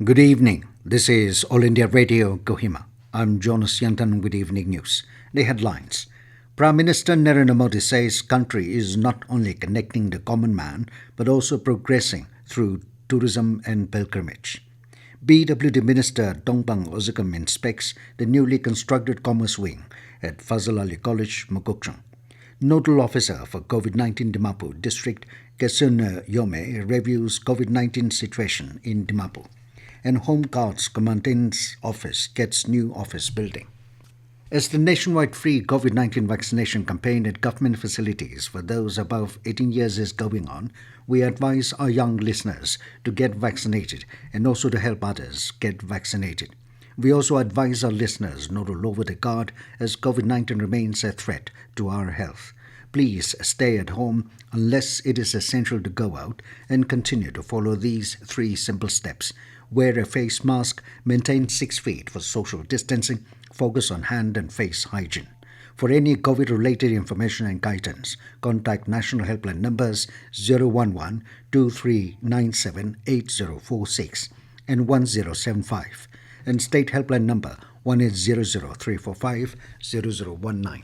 Good evening. This is All India Radio, Kohima. I'm Jonas Yantan with Evening News. The headlines. Prime Minister Narendra Modi says country is not only connecting the common man but also progressing through tourism and pilgrimage. PWD Minister Tongpang Ozukum inspects the newly constructed Commerce Wing at Fazl Ali College, Mokokchung. Nodal Officer for COVID-19 Dimapur District, Kesonyu Yhome, reviews COVID-19 situation in Dimapur. And Home Guards Commandant's office gets new office building. As the nationwide free COVID-19 vaccination campaign at government facilities for those above 18 years is going on, we advise our young listeners to get vaccinated and also to help others get vaccinated. We also advise our listeners not to lower the guard as COVID-19 remains a threat to our health. Please stay at home unless it is essential to go out and continue to follow these 3 simple steps. Wear a face mask, maintain 6 feet for social distancing, focus on hand and face hygiene. For any COVID-related information and guidance, contact national helpline numbers 011-2397-8046 and 1075 and state helpline number 1800-345-0019.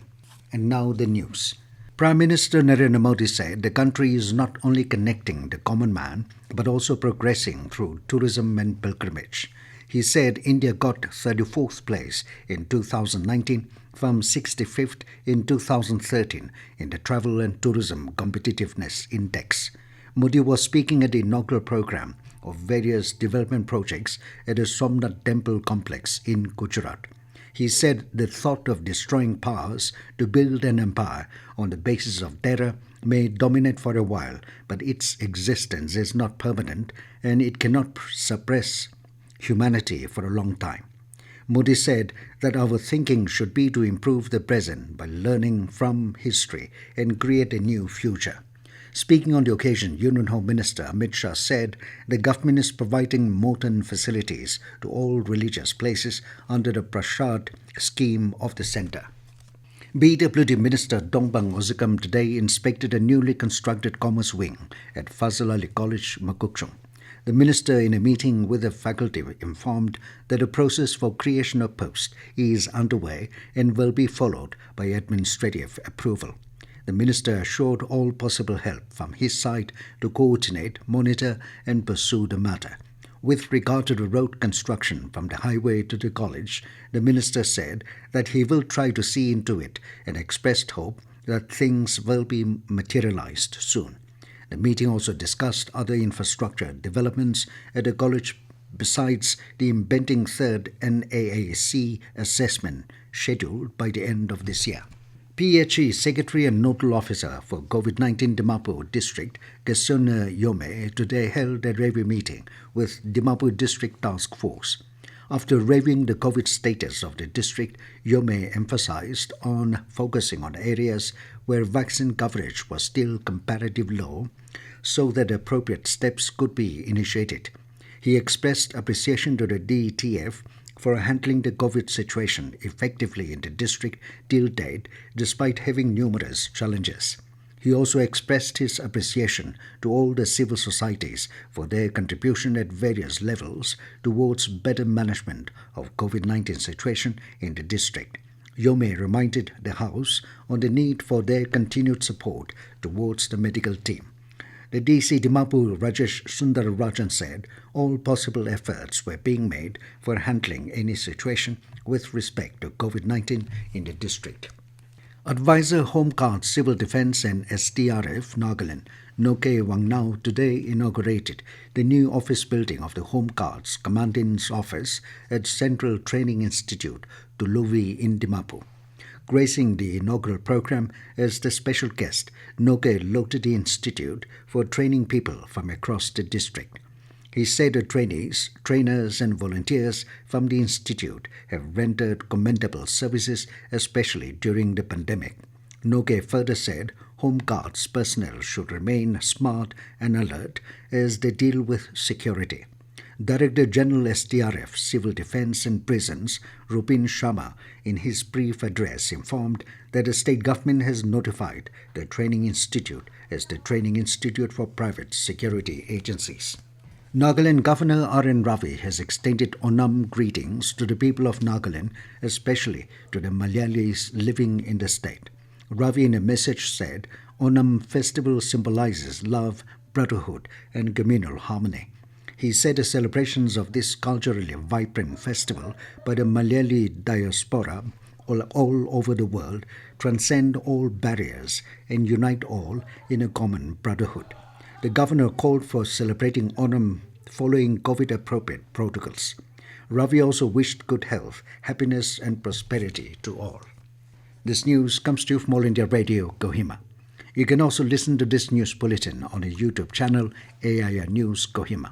And now the news. Prime Minister Narendra Modi said the country is not only connecting the common man but also progressing through tourism and pilgrimage. He said India got 34th place in 2019 from 65th in 2013 in the Travel and Tourism Competitiveness Index. Modi was speaking at the inaugural program of various development projects at the Somnath Temple complex in Gujarat. He said the thought of destroying powers to build an empire on the basis of terror may dominate for a while, but its existence is not permanent and it cannot suppress humanity for a long time. Modi said that our thinking should be to improve the present by learning from history and create a new future. Speaking on the occasion, Union Home Minister Amit Shah said the government is providing modern facilities to all religious places under the Prasad scheme of the centre. PWD Minister Tongpang Ozukum today inspected a newly constructed Commerce Wing at Fazl Ali College, Mokokchung. The minister, in a meeting with the faculty, informed that the process for creation of posts is underway and will be followed by administrative approval. The minister assured all possible help from his side to coordinate, monitor and pursue the matter. With regard to the road construction from the highway to the college, the minister said that he will try to see into it and expressed hope that things will be materialized soon. The meeting also discussed other infrastructure developments at the college besides the impending third NAAC assessment scheduled by the end of this year. PHE Secretary and Nodal Officer for COVID-19 Dimapur District, Kesonyu Yhome, today held a review meeting with Dimapur District Task Force. After reviewing the COVID status of the district, Yhome emphasized on focusing on areas where vaccine coverage was still comparatively low so that appropriate steps could be initiated. He expressed appreciation to the DETF for handling the COVID situation effectively in the district till date despite having numerous challenges. He also expressed his appreciation to all the civil societies for their contribution at various levels towards better management of COVID-19 situation in the district. Yhome reminded the House on the need for their continued support towards the medical team. The DC Dimapur Rajesh Sundararajan said all possible efforts were being made for handling any situation with respect to COVID-19 in the district. Advisor Home Guards Civil Defence and SDRF Nagaland Noke Wangnao today inaugurated the new office building of the Home Guards Commandant's office at Central Training Institute Tuluvi in Dimapur. Gracing the inaugural program as the special guest, Noke looked the institute for training people from across the district. He said the trainees, trainers and volunteers from the institute have rendered commendable services, especially during the pandemic. Noke further said Home Guards personnel should remain smart and alert as they deal with security. Director General SDRF Civil Defence and Prisons, Rupin Sharma, in his brief address informed that the state government has notified the training institute as the Training Institute for Private Security Agencies. Nagaland Governor R.N. Ravi has extended Onam greetings to the people of Nagaland, especially to the Malayalis living in the state. Ravi in a message said, Onam festival symbolizes love, brotherhood and communal harmony. He said the celebrations of this culturally vibrant festival by the Malayali diaspora all over the world transcend all barriers and unite all in a common brotherhood. The governor called for celebrating Onam following COVID-appropriate protocols. Ravi also wished good health, happiness and prosperity to all. This news comes to you from All India Radio, Kohima. You can also listen to this news bulletin on a YouTube channel, AIR News Kohima.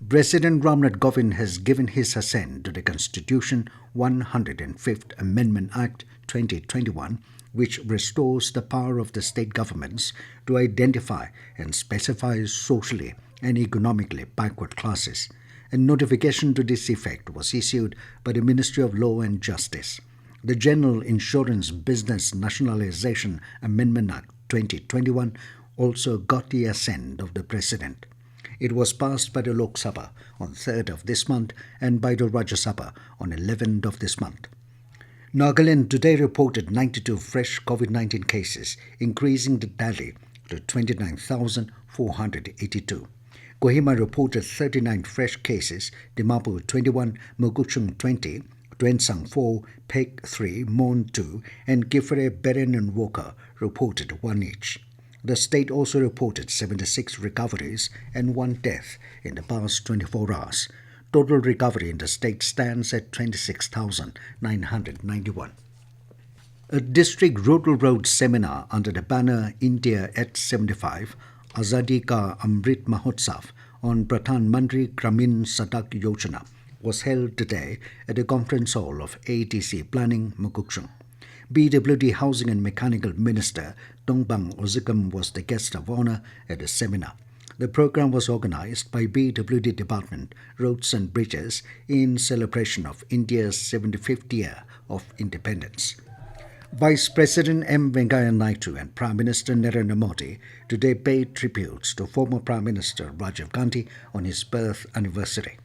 President Ramnath Kovind has given his assent to the Constitution 105th Amendment Act 2021, which restores the power of the state governments to identify and specify socially and economically backward classes. A notification to this effect was issued by the Ministry of Law and Justice. The General Insurance Business Nationalization Amendment Act 2021 also got the assent of the President. It was passed by the Lok Sabha on 3rd of this month and by the Rajya Sabha on 11th of this month. Nagaland today reported 92 fresh COVID-19 cases, increasing the tally to 29,482. Kohima reported 39 fresh cases, Dimapur 21, Mokokchung 20, Tuensang 4, Pek 3, Mon 2, and Gifre, Beren and Walker reported 1 each. The state also reported 76 recoveries and 1 death in the past 24 hours. Total recovery in the state stands at 26,991. A district rural road seminar under the banner India at 75, Azadi Ka Amrit Mahotsav on Pradhan Mantri Gramin Sadak Yojana was held today at the conference hall of ATC Planning, Mokokchung. PWD Housing and Mechanical Minister Tongpang Ozukum was the guest of honor at the seminar. The program was organized by PWD Department, Roads and Bridges in celebration of India's 75th year of independence. Vice President M. Venkaiah Naidu and Prime Minister Narendra Modi today paid tributes to former Prime Minister Rajiv Gandhi on his birth anniversary.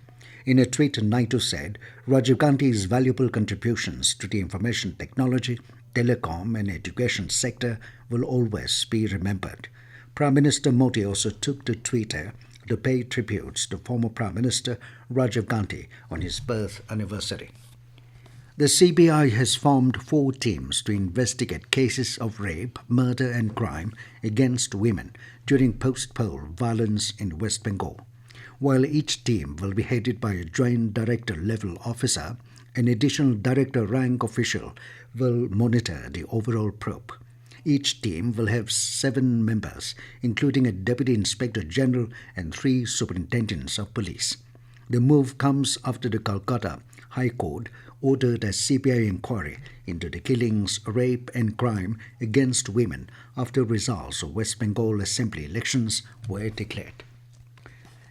In a tweet, Naidu said, Rajiv Gandhi's valuable contributions to the information technology, telecom and education sector will always be remembered. Prime Minister Modi also took to Twitter to pay tributes to former Prime Minister Rajiv Gandhi on his birth anniversary. The CBI has formed 4 teams to investigate cases of rape, murder and crime against women during post-poll violence in West Bengal. While each team will be headed by a joint director-level officer, an additional director-rank official will monitor the overall probe. Each team will have 7 members, including a Deputy Inspector General and 3 superintendents of police. The move comes after the Calcutta High Court ordered a CBI inquiry into the killings, rape and crime against women after results of West Bengal Assembly elections were declared.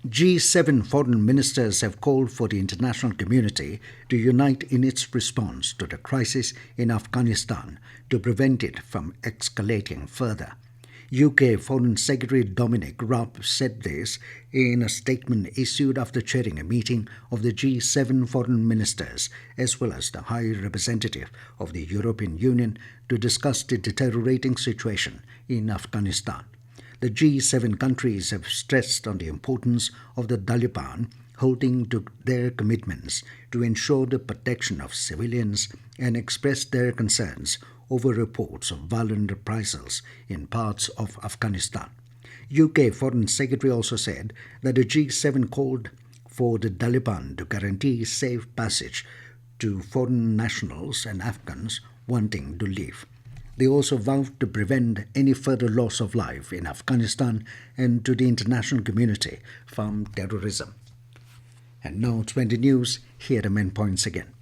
G7 foreign ministers have called for the international community to unite in its response to the crisis in Afghanistan to prevent it from escalating further. UK Foreign Secretary Dominic Raab said this in a statement issued after chairing a meeting of the G7 foreign ministers as well as the High Representative of the European Union to discuss the deteriorating situation in Afghanistan. The G7 countries have stressed on the importance of the Taliban holding to their commitments to ensure the protection of civilians and expressed their concerns over reports of violent reprisals in parts of Afghanistan. UK Foreign Secretary also said that the G7 called for the Taliban to guarantee safe passage to foreign nationals and Afghans wanting to leave. They also vowed to prevent any further loss of life in Afghanistan and to the international community from terrorism. And now 20 news, here are the main points again.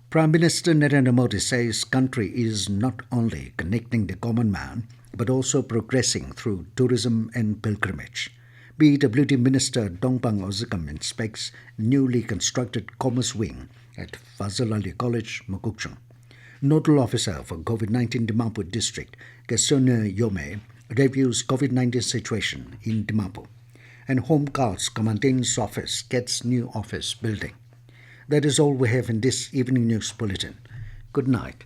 Prime Minister Narendra Modi says country is not only connecting the common man, but also progressing through tourism and pilgrimage. PWD Minister Tongpang Ozukum inspects newly constructed Commerce Wing at Fazl Ali College, Mokokchung. Nodal Officer for COVID-19 Dimapur District, Kesonyu Yhome, reviews COVID-19 situation in Dimapur. and Home Guards Commandant's office gets new office building. That is all we have in this evening news bulletin. Good night.